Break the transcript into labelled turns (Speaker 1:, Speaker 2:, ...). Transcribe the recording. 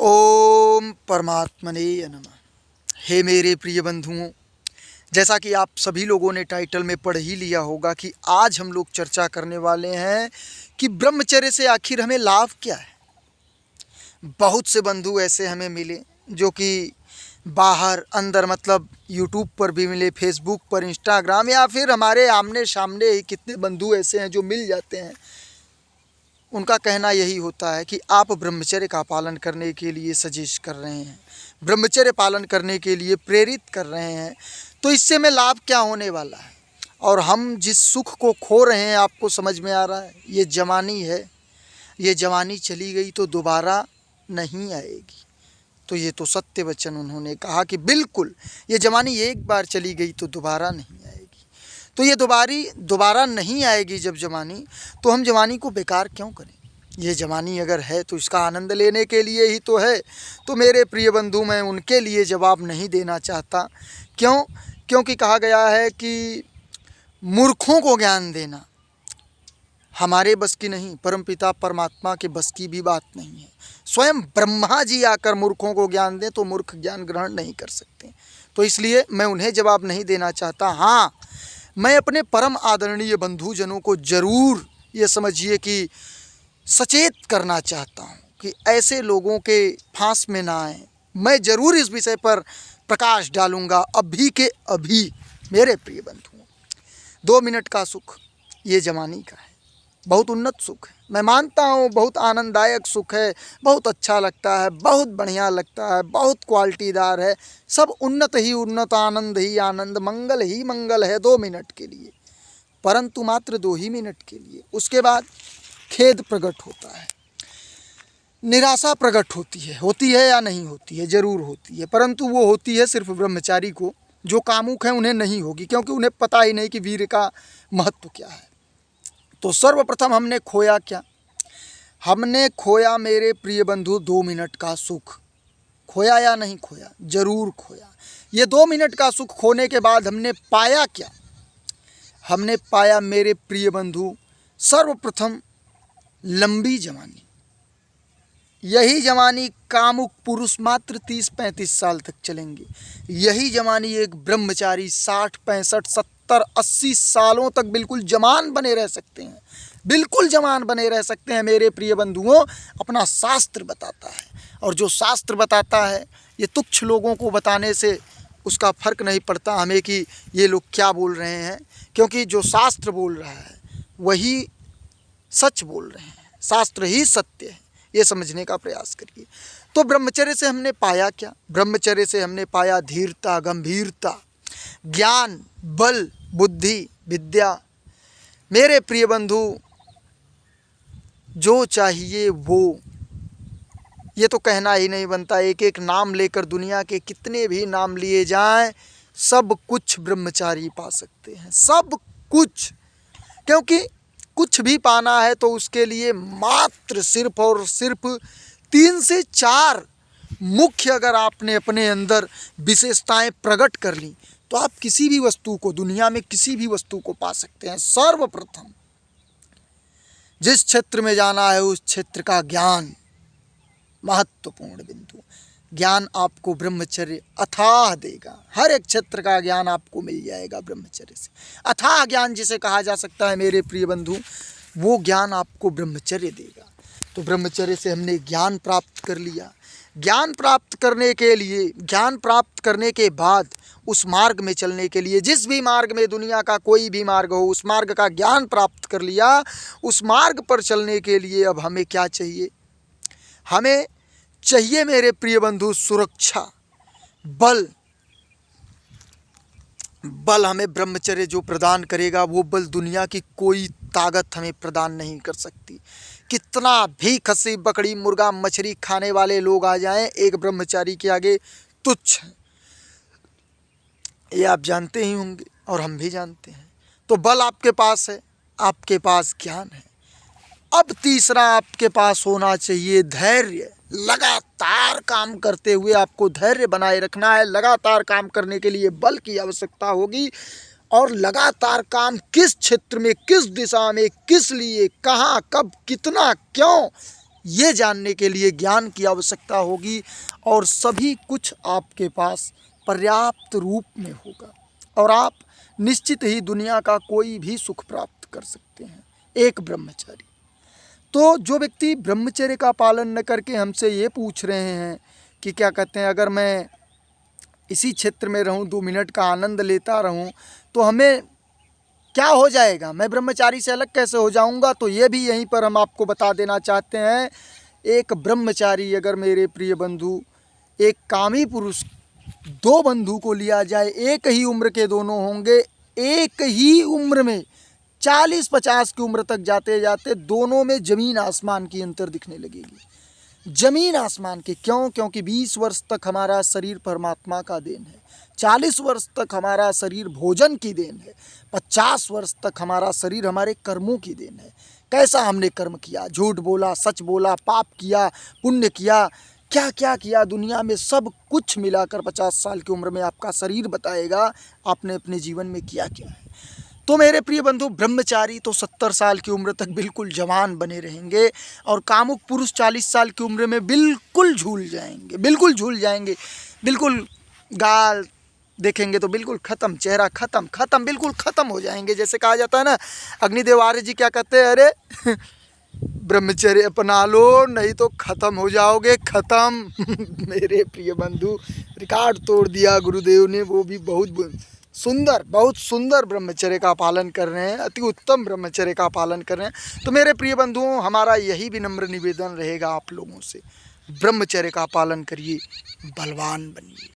Speaker 1: ओम परमात्मने नमः। हे मेरे प्रिय बंधुओं, जैसा कि आप सभी लोगों ने टाइटल में पढ़ ही लिया होगा कि आज हम लोग चर्चा करने वाले हैं कि ब्रह्मचर्य से आखिर हमें लाभ क्या है। बहुत से बंधु ऐसे हमें मिले जो कि बाहर अंदर मतलब यूट्यूब पर भी मिले, फेसबुक पर, इंस्टाग्राम या फिर हमारे आमने सामने ही कितने बंधु ऐसे हैं जो मिल जाते हैं। उनका कहना यही होता है कि आप ब्रह्मचर्य का पालन करने के लिए सजेस्ट कर रहे हैं, ब्रह्मचर्य पालन करने के लिए प्रेरित कर रहे हैं, तो इससे हमें लाभ क्या होने वाला है। और हम जिस सुख को खो रहे हैं, आपको समझ में आ रहा है, ये जवानी है, ये जवानी चली गई तो दोबारा नहीं आएगी। तो ये तो सत्य वचन उन्होंने कहा कि बिल्कुल ये जवानी एक बार चली गई तो दोबारा नहीं आएगी। तो ये दोबारा नहीं आएगी जब जवानी, तो हम जवानी को बेकार क्यों करें। ये जवानी अगर है तो इसका आनंद लेने के लिए ही तो है। तो मेरे प्रिय बंधु, मैं उनके लिए जवाब नहीं देना चाहता। क्योंकि कहा गया है कि मूर्खों को ज्ञान देना हमारे बस की नहीं, परमपिता परमात्मा के बस की भी बात नहीं है। स्वयं ब्रह्मा जी आकर मूर्खों को ज्ञान दें तो मूर्ख ज्ञान ग्रहण नहीं कर सकते। तो इसलिए मैं उन्हें जवाब नहीं देना चाहता। हाँ, मैं अपने परम आदरणीय बंधुजनों को ज़रूर ये समझिए कि सचेत करना चाहता हूँ कि ऐसे लोगों के फांस में ना आए। मैं ज़रूर इस विषय पर प्रकाश डालूँगा अभी के अभी। मेरे प्रिय बंधुओं, 2 मिनट का सुख ये जवानी का है, बहुत उन्नत सुख है। मैं मानता हूँ बहुत आनंददायक सुख है, बहुत अच्छा लगता है, बहुत बढ़िया लगता है, बहुत क्वालिटीदार है, सब उन्नत ही उन्नत, आनंद ही आनंद, मंगल ही मंगल है 2 मिनट के लिए, परंतु मात्र 2 ही मिनट के लिए। उसके बाद खेद प्रकट होता है, निराशा प्रकट होती है या नहीं होती है, ज़रूर होती है, परंतु वो होती है सिर्फ ब्रह्मचारी को। जो कामुक हैं उन्हें नहीं होगी, क्योंकि उन्हें पता ही नहीं कि वीर का महत्व क्या है। तो सर्वप्रथम हमने खोया क्या? हमने खोया मेरे प्रिय बंधु 2 मिनट का सुख। खोया या नहीं खोया? जरूर खोया। ये 2 मिनट का सुख खोने के बाद हमने पाया क्या? हमने पाया मेरे प्रिय बंधु, सर्वप्रथम लंबी जवानी। यही जवानी कामुक पुरुष मात्र 30-35 साल तक चलेंगे। यही जवानी एक ब्रह्मचारी 60, 65, 70, 80 सालों तक बिल्कुल जवान बने रह सकते हैं, बिल्कुल जवान बने रह सकते हैं। मेरे प्रिय बंधुओं, अपना शास्त्र बताता है, और जो शास्त्र बताता है ये तुच्छ लोगों को बताने से उसका फर्क नहीं पड़ता हमें कि ये लोग क्या बोल रहे हैं, क्योंकि जो शास्त्र बोल रहा है वही सच बोल रहे हैं, शास्त्र ही सत्य है। ये समझने का प्रयास करिए। तो ब्रह्मचर्य से हमने पाया क्या? ब्रह्मचर्य से हमने पाया धीरता, गंभीरता, ज्ञान, बल, बुद्धि, विद्या। मेरे प्रिय बंधु, जो चाहिए वो, ये तो कहना ही नहीं बनता। एक एक नाम लेकर दुनिया के कितने भी नाम लिए जाएं, सब कुछ ब्रह्मचारी पा सकते हैं, सब कुछ। क्योंकि कुछ भी पाना है तो उसके लिए मात्र सिर्फ और सिर्फ 3 से 4 मुख्य अगर आपने अपने अंदर विशेषताएं प्रकट कर ली तो आप किसी भी वस्तु को, दुनिया में किसी भी वस्तु को पा सकते हैं। सर्वप्रथम जिस क्षेत्र में जाना है उस क्षेत्र का ज्ञान महत्वपूर्ण बिंदु। ज्ञान आपको ब्रह्मचर्य अथाह देगा। हर एक क्षेत्र का ज्ञान आपको मिल जाएगा ब्रह्मचर्य से। अथाह ज्ञान जिसे कहा जा सकता है मेरे प्रिय बंधु, वो ज्ञान आपको ब्रह्मचर्य देगा। तो ब्रह्मचर्य से हमने ज्ञान प्राप्त कर लिया। ज्ञान प्राप्त करने के लिए, ज्ञान प्राप्त करने के बाद उस मार्ग में चलने के लिए, जिस भी मार्ग में, दुनिया का कोई भी मार्ग हो, उस मार्ग का ज्ञान प्राप्त कर लिया। उस मार्ग पर चलने के लिए अब हमें क्या चाहिए? हमें चाहिए मेरे प्रिय बंधु सुरक्षा, बल। बल हमें ब्रह्मचर्य जो प्रदान करेगा वो बल दुनिया की कोई ताकत हमें प्रदान नहीं कर सकती। कितना भी खस्सी बकरी मुर्गा मछली खाने वाले लोग आ जाएं, एक ब्रह्मचारी के आगे तुच्छ हैं। ये आप जानते ही होंगे और हम भी जानते हैं। तो बल आपके पास है, आपके पास ज्ञान है। अब तीसरा आपके पास होना चाहिए धैर्य। लगातार काम करते हुए आपको धैर्य बनाए रखना है। लगातार काम करने के लिए बल की आवश्यकता होगी, और लगातार काम किस क्षेत्र में, किस दिशा में, किस लिए, कहाँ, कब, कितना, क्यों, ये जानने के लिए ज्ञान की आवश्यकता होगी और सभी कुछ आपके पास पर्याप्त रूप में होगा और आप निश्चित ही दुनिया का कोई भी सुख प्राप्त कर सकते हैं। एक ब्रह्मचारी। तो जो व्यक्ति ब्रह्मचर्य का पालन न करके हमसे ये पूछ रहे हैं कि क्या कहते हैं, अगर मैं इसी क्षेत्र में रहूं, 2 मिनट का आनंद लेता रहूं, तो हमें क्या हो जाएगा, मैं ब्रह्मचारी से अलग कैसे हो जाऊंगा? तो ये भी यहीं पर हम आपको बता देना चाहते हैं, एक ब्रह्मचारी अगर मेरे प्रिय बंधु, एक कामी पुरुष, 2 बंधु को लिया जाए, एक ही उम्र के दोनों होंगे, एक ही उम्र में 40-50 की उम्र तक जाते जाते दोनों में ज़मीन आसमान की अंतर दिखने लगेगी। ज़मीन आसमान की। क्यों? क्योंकि 20 वर्ष तक हमारा शरीर परमात्मा का देन है, 40 वर्ष तक हमारा शरीर भोजन की देन है, 50 वर्ष तक हमारा शरीर हमारे कर्मों की देन है। कैसा हमने कर्म किया, झूठ बोला, सच बोला, पाप किया, पुण्य किया, क्या क्या किया दुनिया में, सब कुछ मिलाकर 50 साल की उम्र में आपका शरीर बताएगा आपने अपने जीवन में किया क्या है। तो मेरे प्रिय बंधु, ब्रह्मचारी तो 70 साल की उम्र तक बिल्कुल जवान बने रहेंगे और कामुक पुरुष 40 साल की उम्र में बिल्कुल झूल जाएंगे, बिल्कुल झूल जाएंगे, बिल्कुल गाल देखेंगे तो बिल्कुल ख़त्म, चेहरा ख़त्म, ख़त्म, बिल्कुल ख़त्म हो जाएंगे। जैसे कहा जाता है ना, अग्निदेव आर्य जी क्या कहते हैं, अरे ब्रह्मचर्य अपना लो नहीं तो ख़त्म हो जाओगे, ख़त्म। मेरे प्रिय बंधु, रिकॉर्ड तोड़ दिया गुरुदेव ने, वो भी बहुत सुंदर ब्रह्मचर्य का पालन कर रहे हैं, अति उत्तम ब्रह्मचर्य का पालन कर रहे हैं। तो मेरे प्रिय बंधुओं, हमारा यही विनम्र निवेदन रहेगा आप लोगों से, ब्रह्मचर्य का पालन करिए, बलवान बनिए।